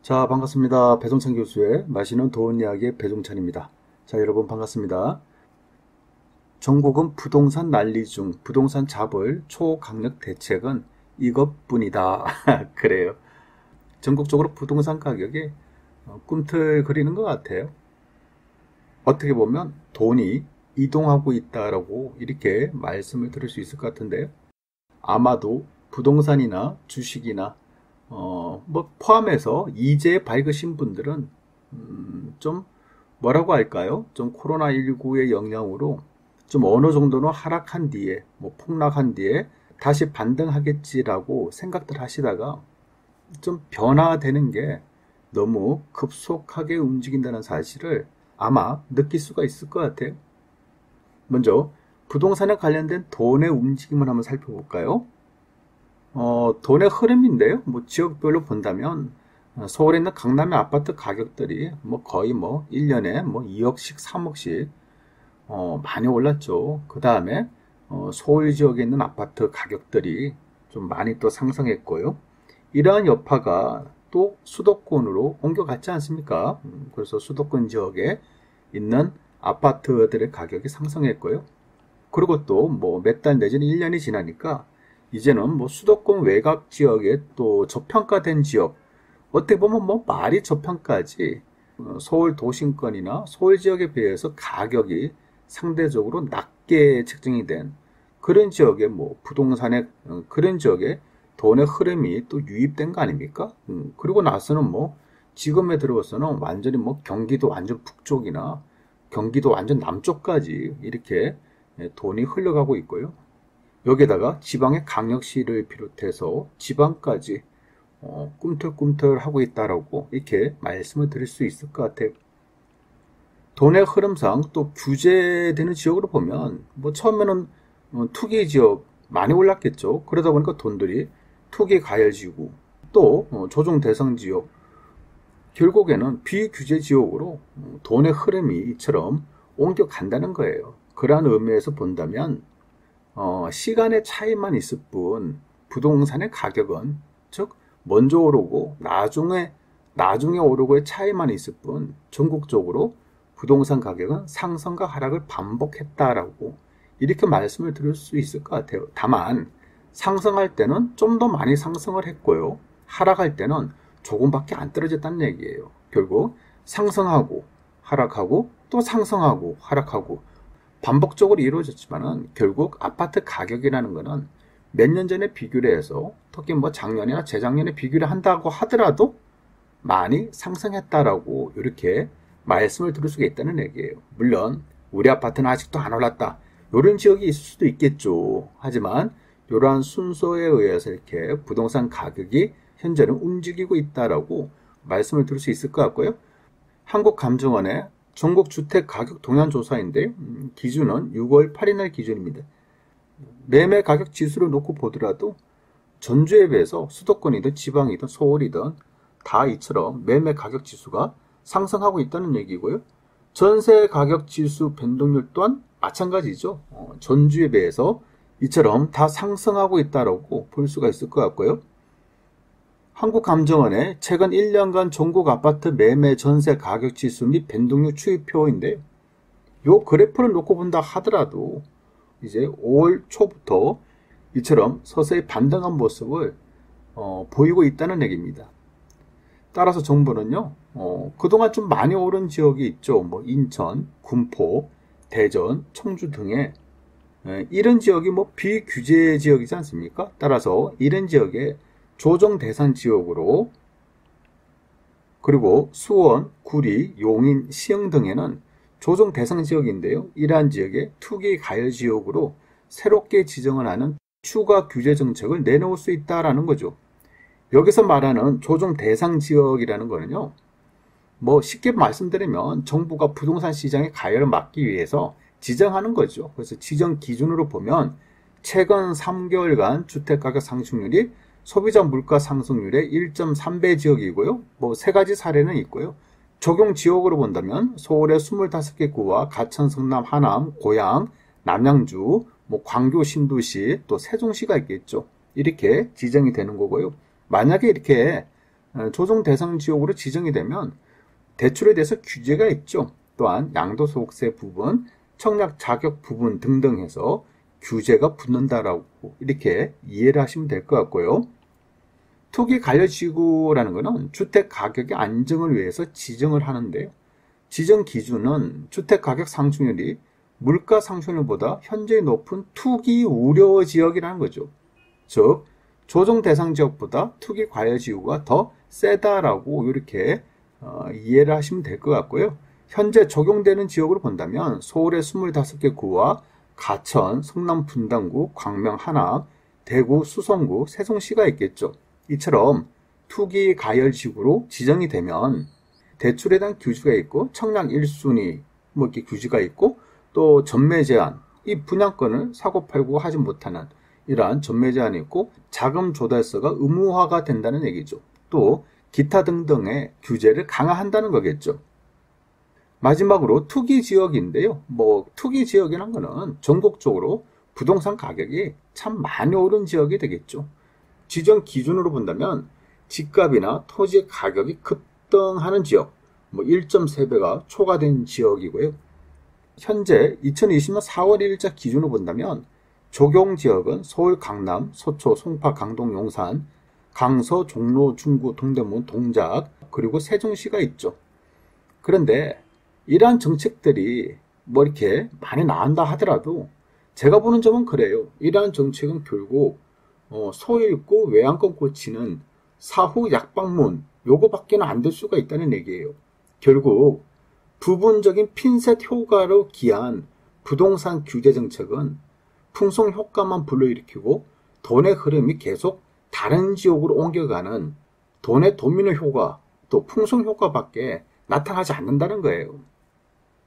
자, 반갑습니다. 배종찬 교수의 마시는 좋은 이야기의 배종찬입니다. 자, 여러분 반갑습니다. 전국은 부동산 난리 중 부동산 잡을 초강력 대책은 이것뿐이다. 그래요. 전국적으로 부동산 가격이 꿈틀거리는 것 같아요. 어떻게 보면 돈이 이동하고 있다라고 이렇게 말씀을 드릴 수 있을 것 같은데요. 아마도 부동산이나 주식이나 뭐 포함해서 이제 밝으신 분들은 좀 뭐라고 할까요? 좀 코로나19의 영향으로 좀 어느 정도는 하락한 뒤에 뭐 폭락한 뒤에 다시 반등하겠지라고 생각들 하시다가 좀 변화되는 게 너무 급속하게 움직인다는 사실을 아마 느낄 수가 있을 것 같아요. 먼저 부동산에 관련된 돈의 움직임을 한번 살펴볼까요? 돈의 흐름인데요. 뭐 지역별로 본다면 서울에 있는 강남의 아파트 가격들이 뭐 거의 뭐 1년에 뭐 2억씩 3억씩 많이 올랐죠. 그 다음에 서울 지역에 있는 아파트 가격들이 좀 많이 또 상승했고요. 이러한 여파가 또 수도권으로 옮겨갔지 않습니까? 그래서 수도권 지역에 있는 아파트들의 가격이 상승했고요. 그리고 또 뭐 몇 달 내지는 1년이 지나니까 이제는 뭐 수도권 외곽 지역에 또 저평가된 지역, 어떻게 보면 뭐 말이 저평가지, 서울 도심권이나 서울 지역에 비해서 가격이 상대적으로 낮게 책정이 된 그런 지역에 뭐 부동산의 그런 지역에 돈의 흐름이 또 유입된 거 아닙니까? 그리고 나서는 뭐 지금에 들어서는 완전히 뭐 경기도 완전 북쪽이나 경기도 완전 남쪽까지 이렇게 돈이 흘러가고 있고요. 여기에다가 지방의 강력시를 비롯해서 지방까지 꿈틀꿈틀하고 있다라고 이렇게 말씀을 드릴 수 있을 것 같아요. 돈의 흐름상 또 규제되는 지역으로 보면 뭐 처음에는 투기 지역 많이 올랐겠죠. 그러다 보니까 돈들이 투기 가열지구 또 조정 대상 지역 결국에는 비규제 지역으로 돈의 흐름이 이처럼 옮겨간다는 거예요. 그러한 의미에서 본다면 시간의 차이만 있을 뿐 부동산의 가격은 즉 먼저 오르고 나중에 오르고의 차이만 있을 뿐 전국적으로 부동산 가격은 상승과 하락을 반복했다라고 이렇게 말씀을 드릴 수 있을 것 같아요. 다만 상승할 때는 좀 더 많이 상승을 했고요. 하락할 때는 조금밖에 안 떨어졌다는 얘기예요. 결국 상승하고 하락하고 또 상승하고 하락하고 반복적으로 이루어졌지만은 결국 아파트 가격이라는 거는 몇 년 전에 비교를 해서 특히 뭐 작년이나 재작년에 비교를 한다고 하더라도 많이 상승했다라고 이렇게 말씀을 드릴 수가 있다는 얘기예요. 물론 우리 아파트는 아직도 안 올랐다. 이런 지역이 있을 수도 있겠죠. 하지만 이러한 순서에 의해서 이렇게 부동산 가격이 현재는 움직이고 있다라고 말씀을 드릴 수 있을 것 같고요. 한국감정원의 전국 주택 가격 동향 조사인데 기준은 6월 8일 날 기준입니다. 매매 가격 지수를 놓고 보더라도 전주에 비해서 수도권이든 지방이든 서울이든 다 이처럼 매매 가격 지수가 상승하고 있다는 얘기고요. 전세 가격 지수 변동률 또한 마찬가지죠. 전주에 비해서 이처럼 다 상승하고 있다고 볼 수가 있을 것 같고요. 한국감정원의 최근 1년간 전국 아파트 매매 전세 가격 지수 및 변동률 추이표인데 이 그래프를 놓고 본다 하더라도 이제 5월 초부터 이처럼 서서히 반등한 모습을 보이고 있다는 얘기입니다. 따라서 정부는요, 그동안 좀 많이 오른 지역이 있죠. 뭐 인천, 군포, 대전, 청주 등의 이런 지역이 뭐 비규제 지역이지 않습니까? 따라서 이런 지역에 조정 대상 지역으로 그리고 수원, 구리, 용인, 시흥 등에는 조정 대상 지역인데요. 이러한 지역에 투기 가열 지역으로 새롭게 지정을 하는 추가 규제 정책을 내놓을 수 있다라는 거죠. 여기서 말하는 조정 대상 지역이라는 거는요. 뭐 쉽게 말씀드리면 정부가 부동산 시장의 가열을 막기 위해서 지정하는 거죠. 그래서 지정 기준으로 보면 최근 3개월간 주택가격 상승률이 소비자 물가 상승률의 1.3배 지역이고요. 뭐 세 가지 사례는 있고요. 적용 지역으로 본다면 서울의 25개 구와 가천, 성남, 하남, 고양, 남양주, 뭐 광교, 신도시, 또 세종시가 있겠죠. 이렇게 지정이 되는 거고요. 만약에 이렇게 조정 대상 지역으로 지정이 되면 대출에 대해서 규제가 있죠. 또한 양도소득세 부분, 청약 자격 부분 등등 해서 규제가 붙는다라고 이렇게 이해를 하시면 될 것 같고요. 투기관리지구라는 것은 주택 가격의 안정을 위해서 지정을 하는데요. 지정 기준은 주택 가격 상승률이 물가 상승률보다 현재 높은 투기 우려 지역이라는 거죠. 즉 조정 대상 지역보다 투기 과열 지구가 더 세다라고 이렇게 이해를 하시면 될 것 같고요. 현재 적용되는 지역으로 본다면 서울의 25개 구와 가천, 성남 분당구, 광명 한악, 대구, 수성구, 세종시가 있겠죠. 이처럼 투기 가열 지구로 지정이 되면 대출에 대한 규제가 있고 청약 1순위 뭐 이렇게 규제가 있고 또 전매 제한, 이 분양권을 사고 팔고 하지 못하는 이러한 전매 제한이 있고 자금 조달서가 의무화가 된다는 얘기죠. 또 기타 등등의 규제를 강화한다는 거겠죠. 마지막으로 투기 지역인데요. 투기 지역이라는 거는 전국적으로 부동산 가격이 참 많이 오른 지역이 되겠죠. 지정 기준으로 본다면 집값이나 토지 가격이 급등하는 지역, 1.3배가 초과된 지역이고요. 현재 2020년 4월 1일자 기준으로 본다면 적용 지역은 서울, 강남, 서초, 송파, 강동, 용산, 강서, 종로, 중구, 동대문, 동작, 그리고 세종시가 있죠. 그런데 이러한 정책들이 이렇게 많이 나온다 하더라도 제가 보는 점은 그래요. 이러한 정책은 결국 소유있고 외양권 고치는 사후 약방문 요거밖에는 안 될 수가 있다는 얘기예요. 결국 부분적인 핀셋 효과로 기한 부동산 규제 정책은 풍성 효과만 불러일으키고 돈의 흐름이 계속 다른 지역으로 옮겨가는 돈의 도미노 효과, 또 풍성 효과밖에 나타나지 않는다는 거예요.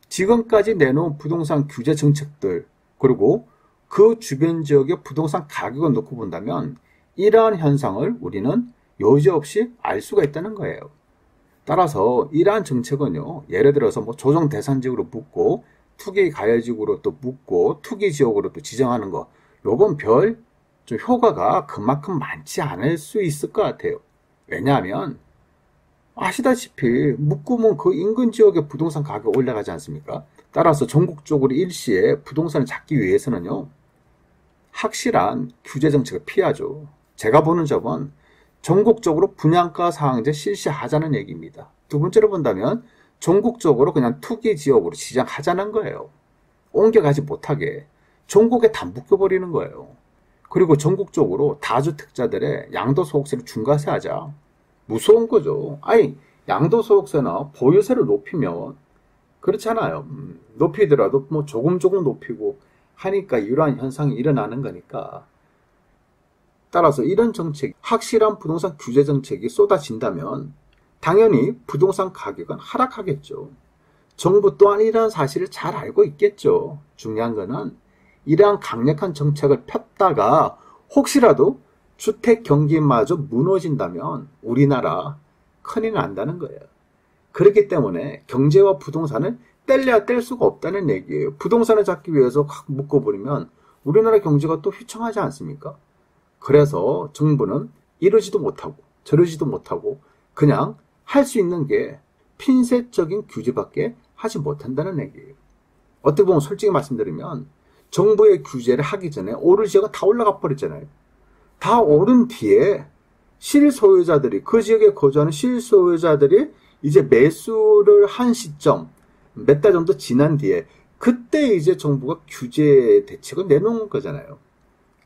지금까지 내놓은 부동산 규제 정책들, 그리고 그 주변 지역의 부동산 가격을 놓고 본다면 이러한 현상을 우리는 여지없이 알 수가 있다는 거예요. 따라서 이러한 정책은요, 예를 들어서 조정 대상 지역으로 묶고 투기 가열 지역으로 또 묶고 투기 지역으로 또 지정하는 거, 요건 좀 효과가 그만큼 많지 않을 수 있을 것 같아요. 왜냐하면 아시다시피 묶으면 그 인근 지역의 부동산 가격 올라가지 않습니까? 따라서 전국적으로 일시에 부동산을 잡기 위해서는요, 확실한 규제 정책을 피하죠. 제가 보는 점은 전국적으로 분양가 상한제 실시하자는 얘기입니다. 두 번째로 본다면 전국적으로 그냥 투기 지역으로 지정하자는 거예요. 옮겨가지 못하게 전국에 다 묶여버리는 거예요. 그리고 전국적으로 다주택자들의 양도소득세를 중과세하자. 무서운 거죠. 양도소득세나 보유세를 높이면 그렇잖아요. 높이더라도 조금 높이고 하니까 이러한 현상이 일어나는 거니까. 따라서 이런 정책, 확실한 부동산 규제 정책이 쏟아진다면 당연히 부동산 가격은 하락하겠죠. 정부 또한 이러한 사실을 잘 알고 있겠죠. 중요한 거는 이러한 강력한 정책을 폈다가 혹시라도 주택 경기마저 무너진다면 우리나라 큰일 난다는 거예요. 그렇기 때문에 경제와 부동산을 뗄래야 뗄 수가 없다는 얘기예요. 부동산을 잡기 위해서 확 묶어버리면 우리나라 경제가 또 휘청하지 않습니까? 그래서 정부는 이러지도 못하고 저러지도 못하고 그냥 할 수 있는 게 핀셋적인 규제밖에 하지 못한다는 얘기예요. 어떻게 보면 솔직히 말씀드리면 정부의 규제를 하기 전에 오를 지역은 다 올라가 버렸잖아요. 다 오른 뒤에 실소유자들이, 그 지역에 거주하는 실소유자들이 이제 매수를 한 시점, 몇 달 정도 지난 뒤에 그때 이제 정부가 규제 대책을 내놓은 거잖아요.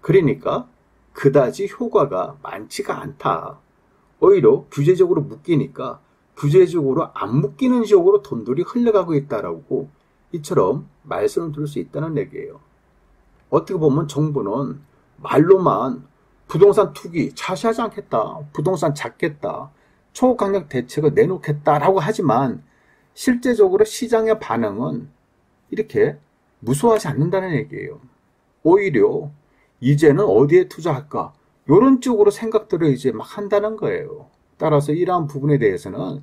그러니까 그다지 효과가 많지가 않다. 오히려 규제적으로 묶이니까 규제적으로 안 묶이는 지역으로 돈들이 흘러가고 있다라고 이처럼 말씀을 드릴 수 있다는 얘기예요. 어떻게 보면 정부는 말로만 부동산 투기 차시하지 않겠다, 부동산 잡겠다, 초강력 대책을 내놓겠다라고 하지만 실제적으로 시장의 반응은 이렇게 무서워하지 않는다는 얘기예요. 오히려 이제는 어디에 투자할까? 이런 쪽으로 생각들을 이제 막 한다는 거예요. 따라서 이러한 부분에 대해서는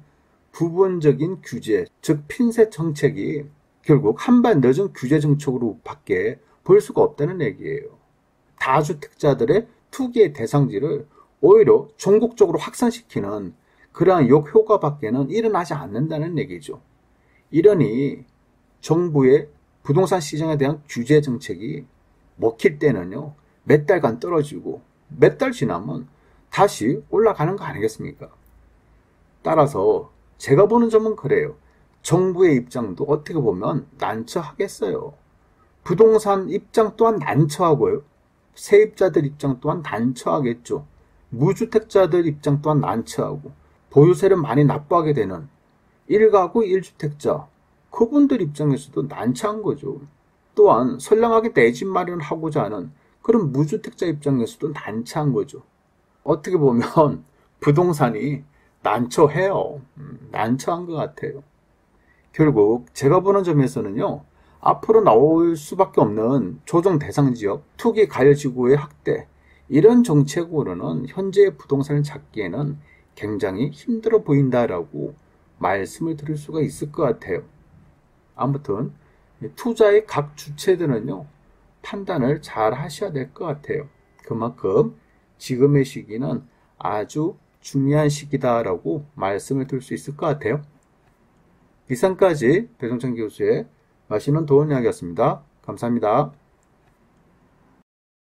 부분적인 규제, 즉 핀셋 정책이 결국 한 발 늦은 규제 정책으로 밖에 볼 수가 없다는 얘기예요. 다주택자들의 투기의 대상지를 오히려 전국적으로 확산시키는 그러한 역효과밖에는 일어나지 않는다는 얘기죠. 이러니 정부의 부동산 시장에 대한 규제 정책이 먹힐 때는요, 몇 달간 떨어지고 몇 달 지나면 다시 올라가는 거 아니겠습니까? 따라서 제가 보는 점은 그래요. 정부의 입장도 어떻게 보면 난처하겠어요. 부동산 입장 또한 난처하고요. 세입자들 입장 또한 난처하겠죠. 무주택자들 입장 또한 난처하고 보유세를 많이 납부하게 되는 1가구 1주택자 그분들 입장에서도 난처한 거죠. 또한 선량하게 내 집 마련하고자 하는 그런 무주택자 입장에서도 난처한 거죠. 어떻게 보면 부동산이 난처해요. 난처한 것 같아요. 결국 제가 보는 점에서는요, 앞으로 나올 수밖에 없는 조정 대상 지역, 투기 가열지구의 확대, 이런 정책으로는 현재의 부동산을 잡기에는 굉장히 힘들어 보인다라고 말씀을 드릴 수가 있을 것 같아요. 아무튼 투자의 각 주체들은요, 판단을 잘 하셔야 될 것 같아요. 그만큼 지금의 시기는 아주 중요한 시기다라고 말씀을 드릴 수 있을 것 같아요. 이상까지 배종찬 교수의 맛있는 도움 이야기였습니다. 감사합니다.